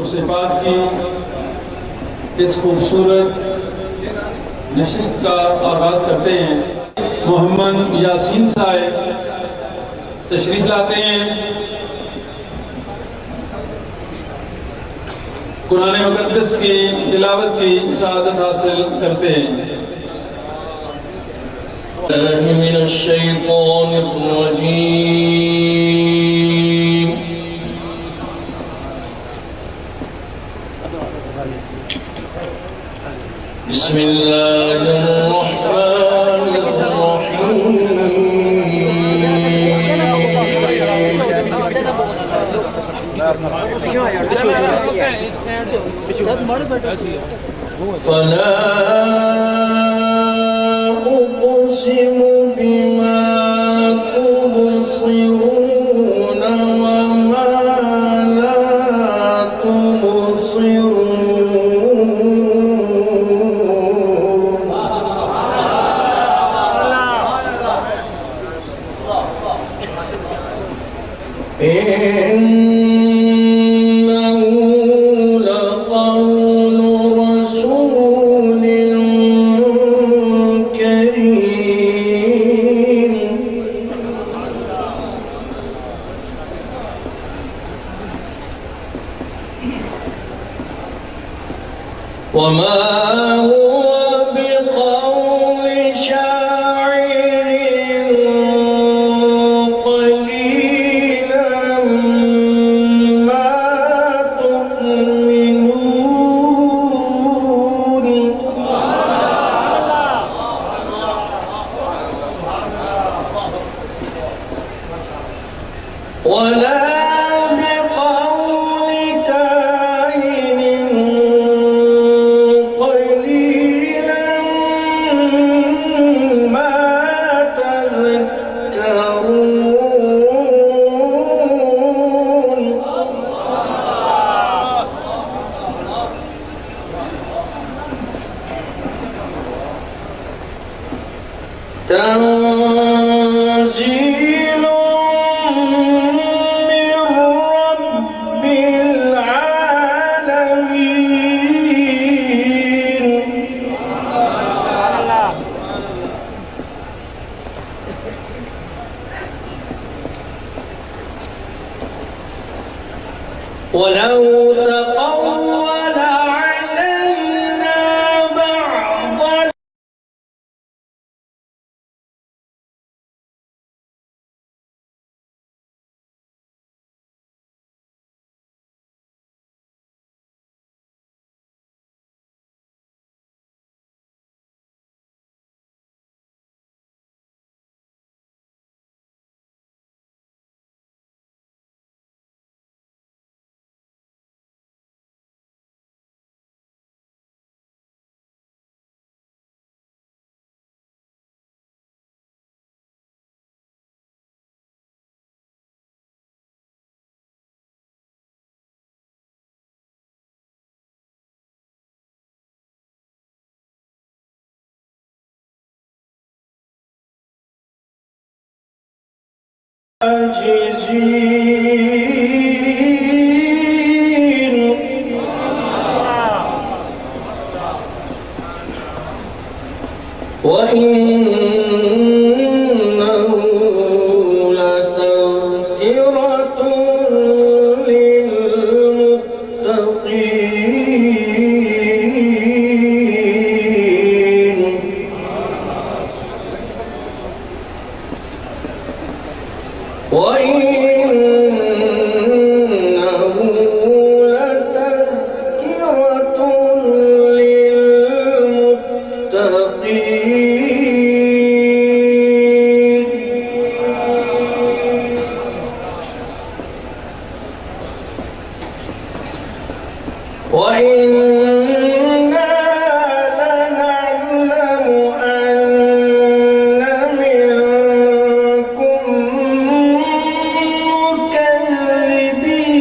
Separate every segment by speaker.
Speaker 1: صفات کی اس خوبصورت نشست کا آغاز کرتے ہیں۔ محمد یاسین صاحب تشریف لاتے ہیں، قرآن مقدس کی تلاوت کی سعادت حاصل کرتے ہیں۔
Speaker 2: من الشیطان الرجیم بسم اللہ الرحمن الرحیم فلا أقسم بما تبصرون وما لا تبصرون إنه لقول رسول كريم وما هو بقول شاعر قليلا ما تؤمنون ولا بقول كاهن قليلا ما تذكرون تنزيل من رب العالمين ولو تقول علينا بعض عاجزين وإنه لتذكرة للمتقين وإنه لتذكرة للمتقين وإنا لنعلم أن منكم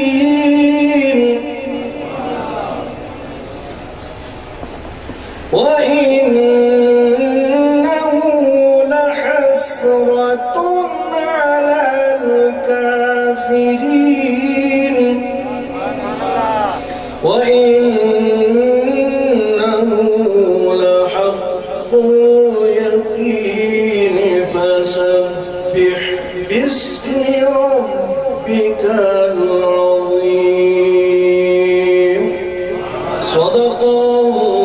Speaker 2: مكذبين وإنه لحسرة على الكافرين وإنه لحق اليقين فسبح باسم ربك العظيم صدق الله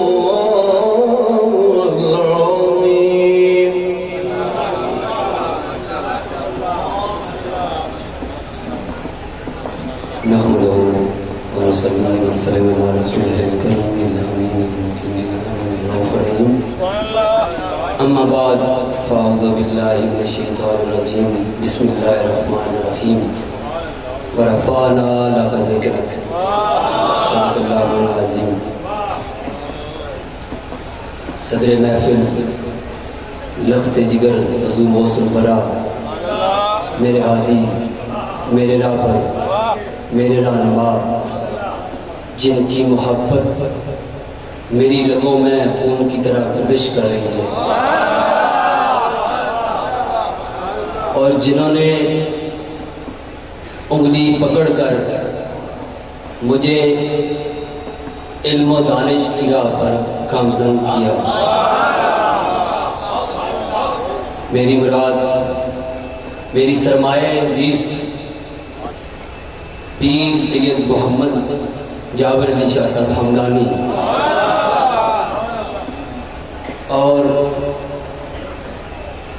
Speaker 2: العظيم.
Speaker 3: نحمده ونصلي ونسلم على رسوله الكريم الأمين المكين الأمين الرؤوف الرحيم. أما بعد فأعوذ بالله من الشيطان الرجيم. بسم الله الرحمن الرحيم. ورفعنا لك ذكرك. صدق الله العظيم. صدر محفل لخت جگر حضور غوث البرا، میرے ہادی، میرے رہبر، میرے رہنما، جن کی محبت میری رگوں میں خون کی طرح گردش کر رہی ہے، اور جنہوں نے انگلی پکڑ کر مجھے علم و دانش کی راہ پر گامزن کیا. میری مراد، میری سرمایہ زیست پیر سید محمد جابر علی شاہ صاحب ہمدانی اور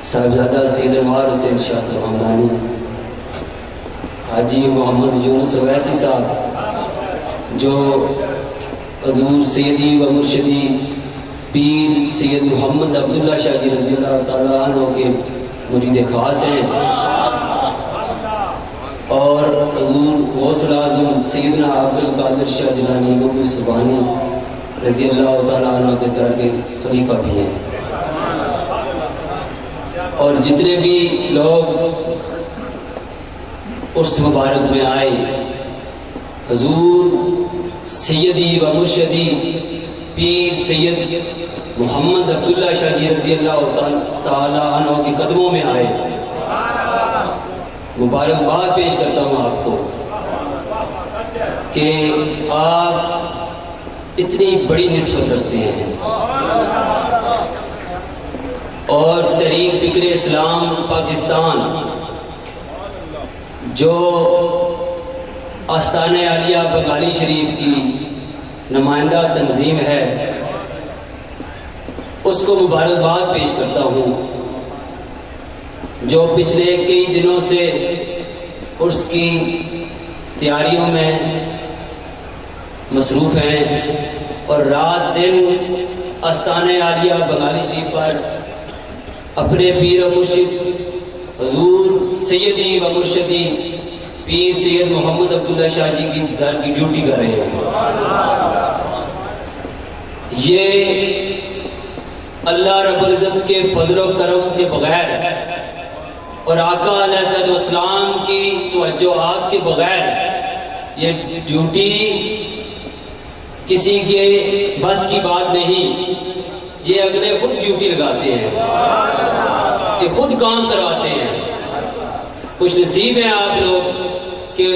Speaker 3: صاحبزادہ سید انوار حسین شاہ صاحب ہمدانی، حاجی محمد یونس اویسی صاحب جو حضور سیدی و مرشدی پیر سید محمد عبداللہ شاہ جی رضی اللہ تعالیٰ عنہ کے مرید خاص ہیں، اور حضور غوث الاعظم سیدنا عبد القادر شاہ جیلانی مغوی سبحانی رضی اللہ تعالیٰ عنہ کے در کے خلیفہ بھی ہیں. اور جتنے بھی لوگ اس مبارک میں آئے، حضور سیدی و مرشدی پیر سید محمد عبداللہ شاہ جی رضی اللہ تعالیٰ عنہ کے قدموں میں آئے. مبارکباد پیش کرتا ہوں آپ کو کہ آپ اتنی بڑی نسبت رکھتے ہیں، اور تحریک فکر اسلام پاکستان جو آستانہ عالیہ بنگالی شریف کی نمائندہ تنظیم ہے، اس کو مبارکباد پیش کرتا ہوں جو پچھلے کئی دنوں سے عرس کی تیاریوں میں مصروف ہیں، اور رات دن آستانہ عالیہ بنگالی شریف پر اپنے پیر و مرشد حضور سیدی و مرشدی پیر سید محمد عبداللہ شاہ جی کی در کی ڈیوٹی کر رہے ہیں. یہ اللہ رب العزت کے فضل و کرم کے بغیر اور آقا علیہ السلام کی توجہات کے بغیر یہ ڈیوٹی کسی کے بس کی بات نہیں. یہ اگلے خود ڈیوٹی لگاتے ہیں، یہ خود کام کرواتے ہیں. خوش نصیب ہیں آپ لوگ کہ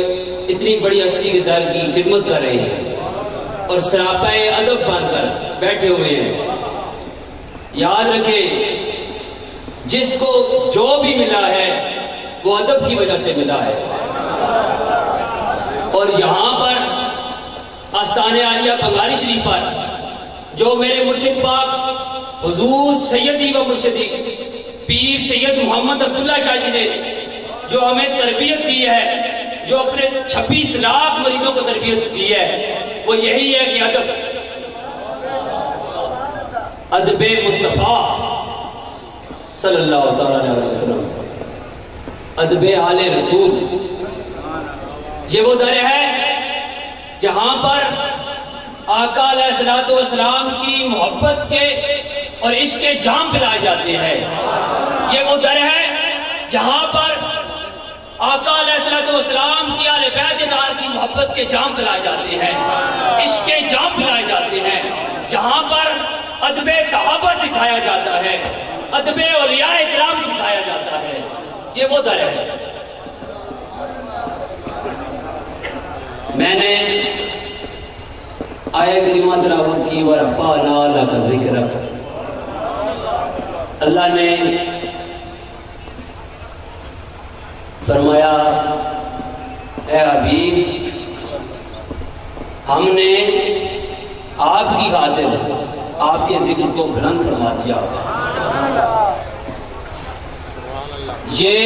Speaker 3: اتنی بڑی ہستی کے در کی خدمت کر رہے ہیں اور سراپا ادب بن کر بیٹھے ہوئے ہیں. یاد رکھیں، جس کو جو بھی ملا ہے وہ ادب کی وجہ سے ملا ہے. اور یہاں پر آستانہ عالیہ بنگالی شریف پر جو میرے مرشد پاک حضور سیدی و مرشدی پیر سید محمد عبداللہ شاہ جی نے جو ہمیں تربیت دی ہے، جو اپنے 26 لاکھ مریدوں کو تربیت دی ہے، وہ یہی ہے کہ ادب مصطفیٰ صلی اللہ علیہ وسلم، ادب آل رسول. یہ وہ در ہے جہاں پر آقا علیہ السلام کی محبت کے اور عشق کے جام پلائے جاتے ہیں. یہ وہ در ہے جہاں پر آقا علیہ السلام کی آل بیت دار کی محبت کے جام پلائے جاتے ہیں، عشق کے جام پلائے جاتے ہیں. جہاں پر ادب صحابہ سکھایا جاتا ہے، ادب اولیاء اکرام سکھایا جاتا ہے. یہ وہ در ہے. میں نے آیہ کریمہ تلاوت کی ورفعنا لک ذکرک. اللہ نے فرمایا اے حبیب ہم نے آپ کی خاطر آپ کے ذکر کو بلند فرما دیا. یہ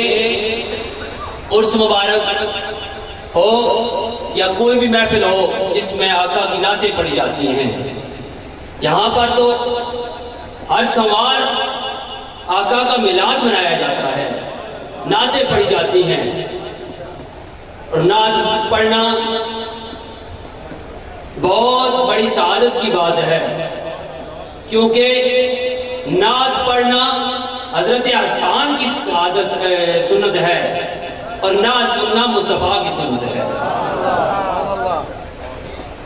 Speaker 3: عرس مبارک ہو یا کوئی بھی محفل ہو جس میں آقا کی نعتیں پڑھی جاتی ہیں، یہاں پر تو ہر سوار آقا کا میلاد منایا جاتا ہے، نعتیں پڑھی جاتی ہیں. اور نعت پڑھنا بہت بڑی سعادت کی بات ہے، کیونکہ نعت پڑھنا حضرت احسان کی سنت ہے اور نعت سننا مصطفیٰ کی سنت ہے.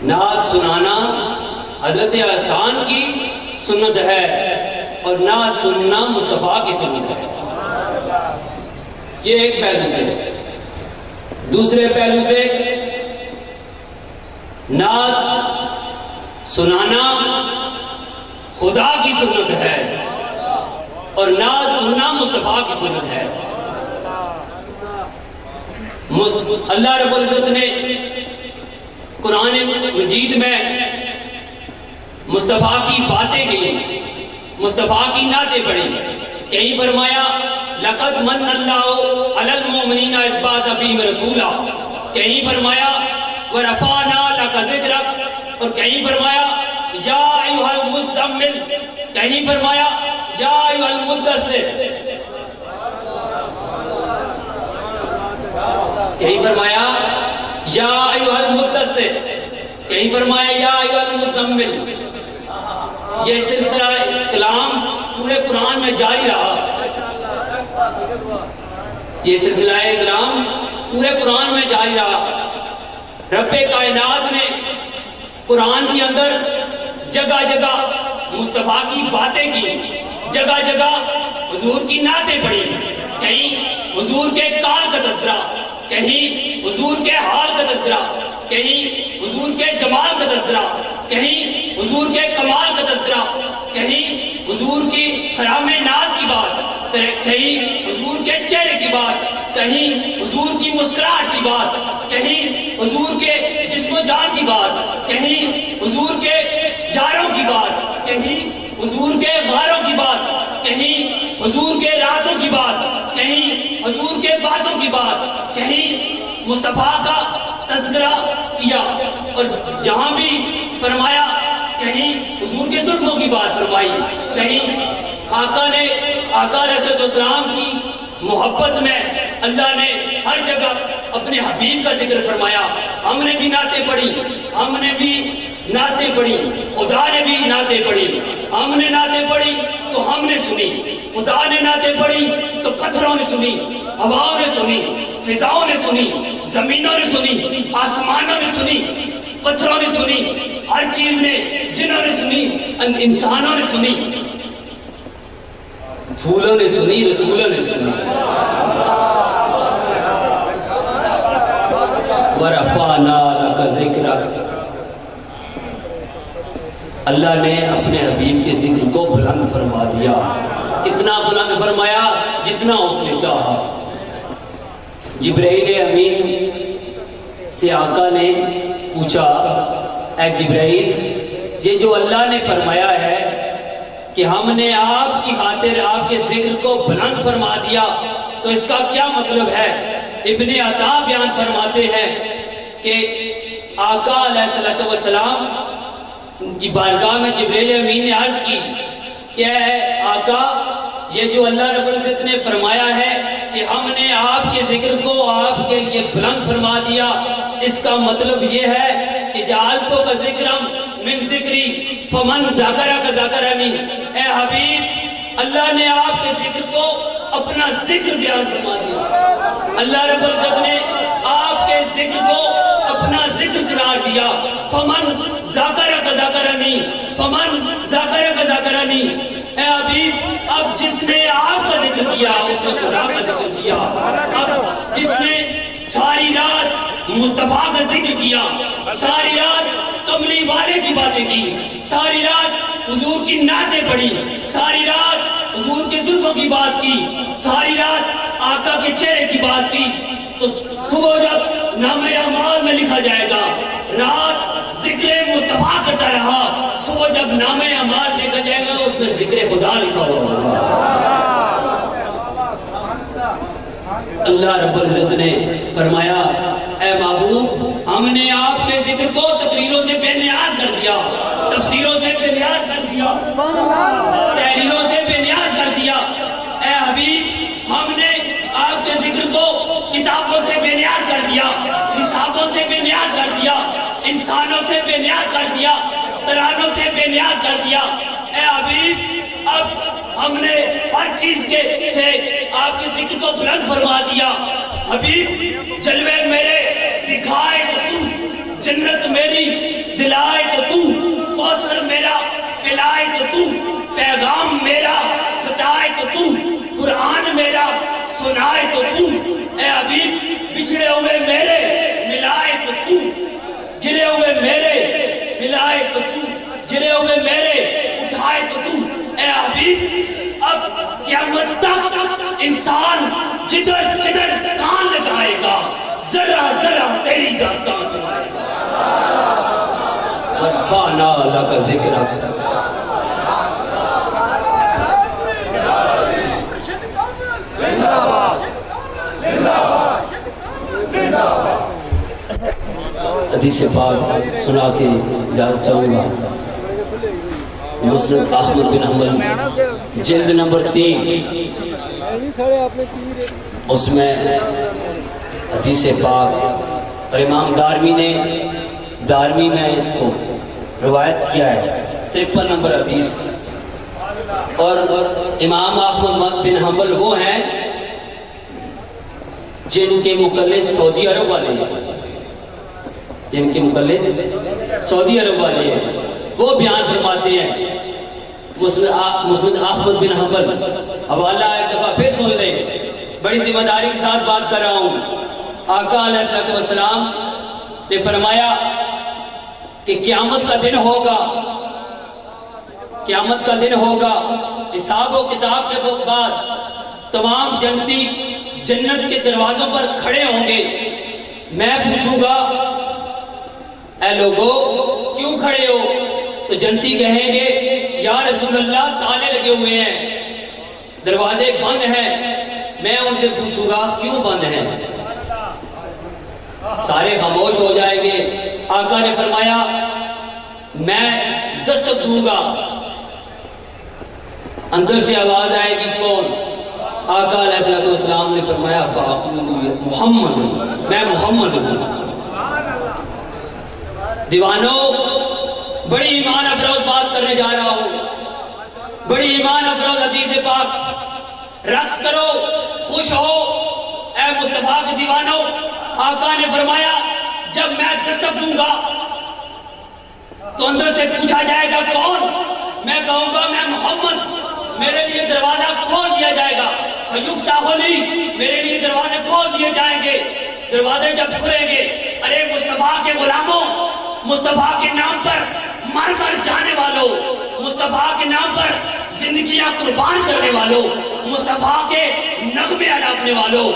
Speaker 3: نعت سنانا حضرت احسان کی سنت ہے اور نعت سننا مصطفیٰ کی سنت ہے. یہ ایک پہلو سے. دوسرے پہلو سے نعت سنانا خدا کی سنت ہے اور نعت سننا مصطفیٰ کی سنت ہے. اللہ رب العزت نے قرآن مجید میں مصطفیٰ کی باتیں کی، مصطفیٰ کی نعتیں پڑھی. کہیں فرمایا لقد من اللہ علی المؤمنین اذ بعث فیہم رسولا، کہیں فرمایا ورفعنا لک ذکرک، اور کہیں فرمایا یا ایھا المزمل، کہیں فرمایا یا ایھا المدثر، کہیں فرمایا یا ایھا المدثر، کہیں فرمایا یا ایھا المزمل. یہ سلسلہ کلام پورے قرآن میں جاری رہا. یہ سلسلہ کلام پورے قرآن میں جاری رہا. رب کائنات نے قرآن کے اندر جگہ جگہ مصطفیٰ کی باتیں کی، جگہ جگہ حضور کی نعتیں پڑھی. کہیں حضور کے کال کا تذکرہ، کہیں حضور کے حال کا تذکرہ، کہیں حضور کے جمال کا تذکرہ، کہیں حضور کے کمال کا تذکرہ، کہیں حضور کی خرام ناز کی بات، کہیں حضور کے چہرے کی بات، کہیں حضور کی مسکراہٹ کی بات، کہیں حضور کے جسم و جان کی بات، کہیں حضور کے یاروں کی بات، کہیں حضور کے غاروں کی بات، کہیں حضور کے راتوں کی بات، کہیں حضور کے باتوں کی بات، کہیں مصطفیٰ کا تذکرہ کیا. اور جہاں بھی فرمایا کہیں حضور کے زلفوں کی بات فرمائی، کہیں آقا علیہ السلام کی محبت میں اللہ نے ہر جگہ اپنے حبیب کا ذکر فرمایا. ہم نے بھی نعتیں پڑھی، ہم نے بھی نعتیں پڑھی، خدا نے بھی نعتیں پڑھی. ہم نے نعتیں پڑھی تو ہم نے سنی، خدا نے نعتیں پڑھی تو پتھروں نے سنی، ہواؤں نے سنی، فضاؤں نے سنی، زمینوں نے سنی، آسمانوں نے سنی، پتھروں نے سنی، ہر چیز نے، جنہوں نے سنی، انسانوں نے سنی، پھولوں نے سنی، رسولوں نے سنی. ورفعنا لک ذکرک. اللہ نے اپنے حبیب کے ذکر کو بلند فرما دیا. کتنا بلند فرمایا؟ جتنا اس نے چاہا. جبرائیل امین سے آقا نے پوچھا اے جبرائیل، یہ جو اللہ نے فرمایا ہے کہ ہم نے آپ کی خاطر آپ کے ذکر کو بلند فرما دیا، تو اس کا کیا مطلب ہے؟ ابن عطا بیان فرماتے ہیں کہ آقا علیہ السلام کی بارگاہ میں جبرائیل امین نے عرض کی کہ اے آقا، یہ جو اللہ رب العزت نے فرمایا ہے کہ ہم نے آپ کے ذکر کو آپ کے لیے بلند فرما دیا، اس کا مطلب یہ ہے کہ جعلتو کا ذکرم من ذکری فمن ذکرک ذکرنی. اے حبیب، اللہ نے آپ کے ذکر کو اپنا ذکر بیان فرما دیا. اللہ رب العزت نے آپ کے ذکر کو اپنا ذکر قرار دیا. فمن ذکرک ذکرنی، فمن ذکرک ذکرنی. اے حبیب، اب جس نے آپ کا ذکر کیا اس نے خدا کا ذکر کیا. اب جس نے ساری رات مصطفیٰ کا ذکر کیا، ساری رات کملی والے کی باتیں کی، ساری رات حضور کی نعتیں پڑھی، ساری رات حضور کے زلفوں کی بات کی، ساری رات آقا کے چہرے کی بات کی، تو صبح جب نامہ اعمال میں لکھا جائے گا رات ذکر مصطفیٰ کرتا رہا، صبح جب نامہ اعمال لکھا جائے گا اس میں ذکر خدا لکھا ہوگا۔ اللہ رب العزت نے فرمایا اے محبوب ہم نے آپ کے ذکر کو تقریروں سے بے نیاز کر دیا، تفسیروں سے بے نیاز کر دیا، تحریروں سے بے نیاز کر دیا۔ اے حبیب ہم نے آپ کے ذکر کو کتابوں سے بے نیاز کر دیا، نصابوں سے بے نیاز کر دیا، انسانوں سے بے نیاز کر دیا، ترانوں سے بے نیاز کر دیا۔ اے حبیب اب ہم نے ہر چیز سے آپ کے ذکر کو بلند فرما دیا۔ حبیب جلوے میرے دکھائے تو تو، جنت میری دلائے تو تو، کوثر میرا پلائے تو تو، پیغام میرا بتائے تو تو، قرآن میرا سنائے تو تو۔ اے حبیب بچھڑے ہوئے میرے ملائے تو تو، گرے ہوئے میرے ملائے تو تو، گرے ہوئے میرے اٹھائے تو تو۔ اے حبیب اب قیامت تک انسان جدھر جدھر کان لگائے گا ذرا ذرا تیری داستان سنائے گا۔ ورفعنا لک ذکرک۔ حدیث پاک سنا کے اجازت چاہوں گا۔ مسند احمد بن حنبل جلد نمبر 3 اس میں حدیث پاک، اور امام دارمی میں اس کو روایت کیا ہے 53 نمبر حدیث۔ اور امام احمد بن حنبل وہ ہیں جن کے مقلد سعودی عرب والے ہیں، جن کے مقلد سعودی عرب والے ہیں، وہ بیان فرماتے ہیں مسند احمد بن حنبل۔ حوالہ ایک دفعہ پھر سن لیں، بڑی ذمہ داری کے ساتھ بات کر رہا ہوں۔ آقا علیہ السلام نے فرمایا کہ قیامت کا دن ہوگا، قیامت کا دن ہوگا، حساب و کتاب کے بعد تمام جنتی جنت کے دروازوں پر کھڑے ہوں گے۔ میں پوچھوں گا اے لوگو کیوں کھڑے ہو؟ تو جنتی کہیں گے یا رسول اللہ تالے لگے ہوئے ہیں، دروازے بند ہیں۔ میں ان سے پوچھوں گا کیوں بند ہیں؟ سارے خاموش ہو جائیں گے۔ آقا نے فرمایا میں دستک دوں گا، اندر سے آواز آئے گی کون؟ آقا علیہ السلام نے فرمایا محمد، میں محمد ہوں۔ دیوانوں بڑی ایمان افروز بات کرنے جا رہا ہوں، بڑی ایمان افروز حدیث پاک۔ رقص کرو، خوش ہو اے مصطفیٰ کے دیوانوں۔ آقا نے فرمایا جب میں دستک دوں گا تو اندر سے پوچھا جائے گا کون؟ میں کہوں گا میں محمد، میرے لیے دروازہ کھول دیا جائے گا۔ فیفتح لی، میرے لیے دروازے کھول دیے جائیں گے۔ دروازے جب کھلیں گے، ارے مصطفیٰ کے غلاموں، مصطفیٰ کے نام پر مر مر جانے والوں، مصطفیٰ کے نام پر زندگیاں قربان کرنے والوں، مصطفیٰ کے نغمے اڑانے والوں۔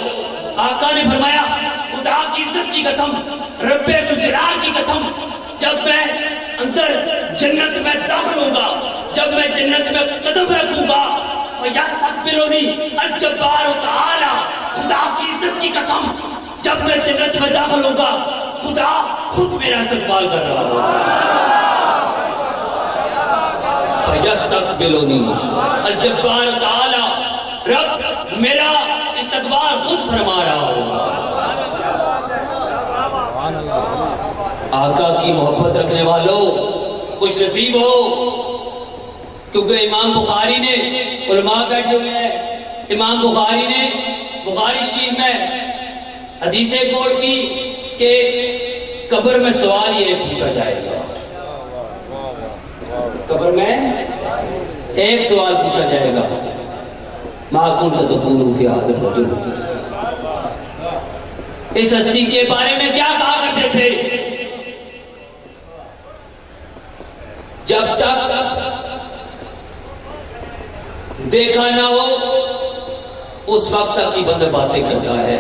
Speaker 3: آقا نے فرمایا خدا کی عزت کی قسم، رب ذوالجلال کی قسم، جب میں اندر جنت میں داخل ہوں گا، جب میں جنت میں قدم رکھوں گا، فَيَسْتَقْبِلُنِي الْجَبَّارُ تَعَالَى، خدا کی عزت کی قسم جب میں جنت میں داخل ہوں گا خدا خود میرا استقبال کر رہا ہوگا۔ فَيَسْتَقْبِلُنِي الْجَبَّارُ تَعَالَى، رب میرا استقبال خود فرما رہا ہوگا۔ آقا کی محبت رکھنے والوں خوش نصیب ہو، کیونکہ امام بخاری نے، علماء بیٹھے ہوئے ہیں، امام بخاری نے بخاری شریف میں حدیث کوٹ کی کہ قبر میں سوال یہ پوچھا جائے گا، قبر میں ایک سوال پوچھا جائے گا، ما كنت تقول في هذا الرجل، اس ہستی کے بارے میں کیا کہا کرتے تھے؟ جب تک دیکھا نہ ہو اس وقت تک کی بندہ باتیں کرتا ہے،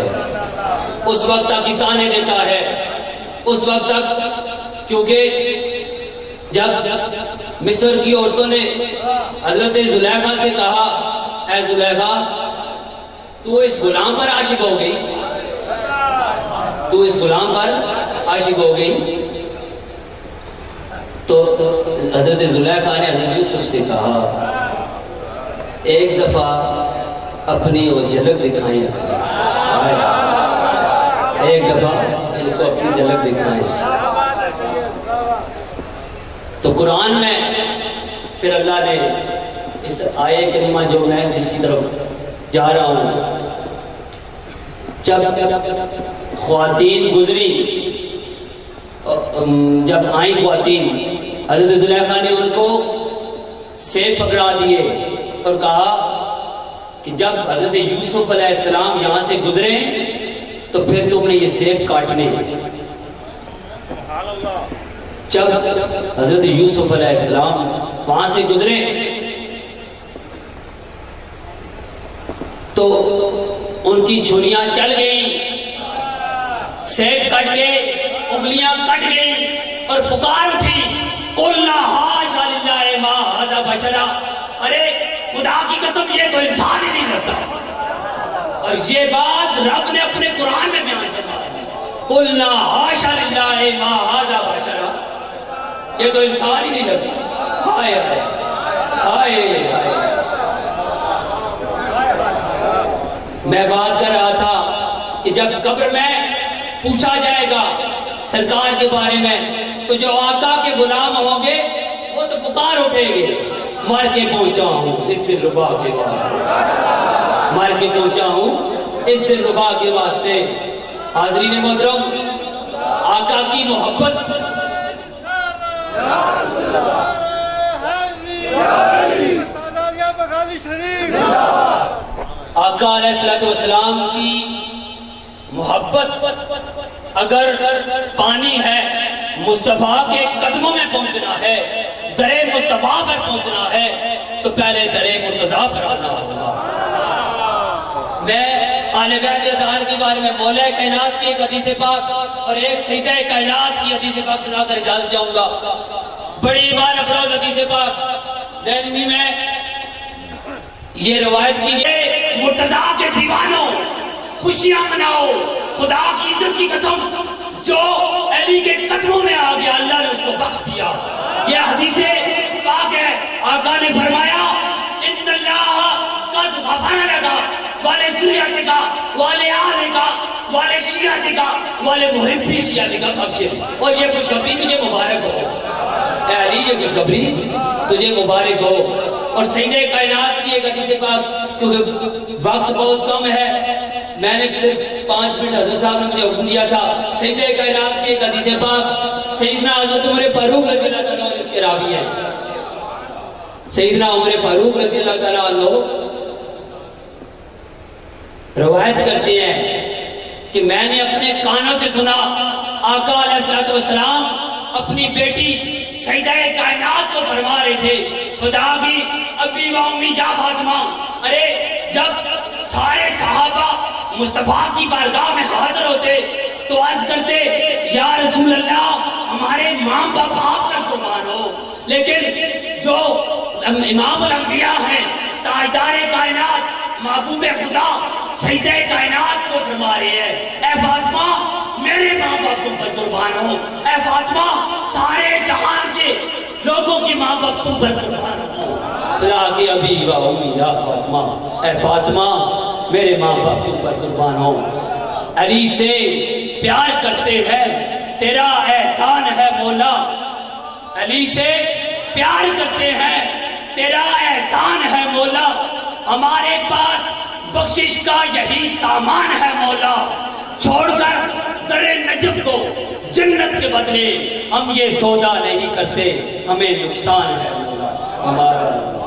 Speaker 3: اس وقت تک کی تانے دیتا ہے، اس وقت تک، کیونکہ جب مصر کی عورتوں نے حضرت زلیخا سے کہا اے زلیخا تو اس غلام پر عاشق ہو گئی، تو اس غلام پر عاشق ہو گئی، تو حضرت زلیخا نے حضرت یوسف سے کہا ایک دفعہ اپنی وہ جھلک دکھائیں، ایک دفعہ ان کو اپنی جھلک دکھائیں۔ تو قرآن میں پھر اللہ نے اس آیے کریمہ جو میں جس کی طرف جا رہا ہوں، جب خواتین گزری، جب آئیں خواتین، حضرت زلیخا نے ان کو سیب پکڑا دیے اور کہا کہ جب حضرت یوسف علیہ السلام یہاں سے گزرے تو پھر تم نے یہ سیب کاٹنے ہیں۔ جب حضرت یوسف علیہ السلام وہاں سے گزرے تو ان کی چھریاں چل گئیں، سیب کٹ گئے، انگلیاں کٹ گئیں اور پکار اٹھی قُلْنَا حَاشَ لِلَّهِ مَا هَذَا بَشَرًا، ارے خدا کی قسم یہ تو انسان ہی نہیں لگتا۔ اور یہ بات رب نے اپنے قرآن میں بیان فرمائی، قُلْنَا حَاشَ لِلَّهِ مَا هَذَا بَشَرًا، یہ تو انسان ہی نہیں لگتا۔ ہائے ہائے ہائے ہائے، میں بات کر رہا تھا کہ جب قبر میں پوچھا جائے گا سرکار کے بارے میں تو جو آقا کے غلام ہوں گے وہ تو پکار اٹھیں گے مر کے پہنچا ہوں اس دل ربا کے واسطے، مر کے پہنچا ہوں اس دل ربا کے واسطے۔ حاضرین محترم، آقا کی محبت آقا علیہ السلام کی محبت اگر پانی ہے، مصطفیٰ کے قدموں میں پہنچنا ہے، درِ مصطفیٰ پر پہنچنا ہے تو پہلے درِ مرتضیٰ پر آنا ہوگا۔ میں آل بیت اطہار کے بارے میں مولا کائنات کی ایک حدیث پاک اور ایک سیدہ کائنات کی حدیث پاک سنا کر اجازت چاہوں گا۔ بڑی ایمان افروز حدیث پاک دہلوی میں یہ روایت کی ہے، مرتضیٰ کے دیوانوں خوشیاں مناؤ، خدا کی عزت کی قسم جو علی کے قدموں میں آ گیا اللہ نے اس کو بخش دیا۔ یہ حدیث پاک ہے، آقا نے فرمایا ان اللہ قد غفر لگا والے ذریعت کا والے آلے کا والے شیعت کا والے محبی شیعت کا فخر، اور یہ خوشخبری تجھے مبارک ہو اے علی، یہ خوشخبری تجھے مبارک ہو۔ اور سیدہ کائنات کی ایک حدیث پاک، کیونکہ وقت بہت کم ہے، میں نے صرف 5 منٹ حضرت صاحب نے مجھے حکم دیا تھا، سیدہ کائنات کی ایک حدیث پاک سیدنا حضرت عمر فاروق رضی اللہ تعالیٰ عنہ اس کے راوی ہیں۔ سیدنا عمر فاروق رضی اللہ تعالیٰ عنہ روایت کرتے ہیں کہ میں نے اپنے کانوں سے سنا آقا علیہ السلام اپنی بیٹی سیدہ کائنات کو فرما رہے تھے، خدا کی ابی و امی یا فاطمہ، ارے جب سارے صحابہ مصطفیٰ کی بارگاہ میں حاضر ہوتے تو عرض کرتے یا رسول اللہ ہمارے ماں باپ آپ کا قربان ہو، لیکن جو امام الانبیاء ہیں، تاجدار کائنات، محبوب خدا، سیدہ کائنات کو فرما رہے ہیں اے فاطمہ میرے ماں باپ تم پر قربان ہو، اے فاطمہ سارے جہان کے لوگوں کی ماں باپ تم پر قربان ہو، خدا کی ابی و امی یا فاطمہ، اے فاطمہ میرے ماں باپ تم پر قربان ہو۔ علی سے پیار کرتے ہیں تیرا احسان ہے مولا، علی سے پیار کرتے ہیں تیرا احسان ہے مولا، ہمارے پاس بخشش کا یہی سامان ہے مولا، چھوڑ کر در نجف کو جنت کے بدلے ہم یہ سودا نہیں کرتے، ہمیں نقصان ہے مولا ہمارا۔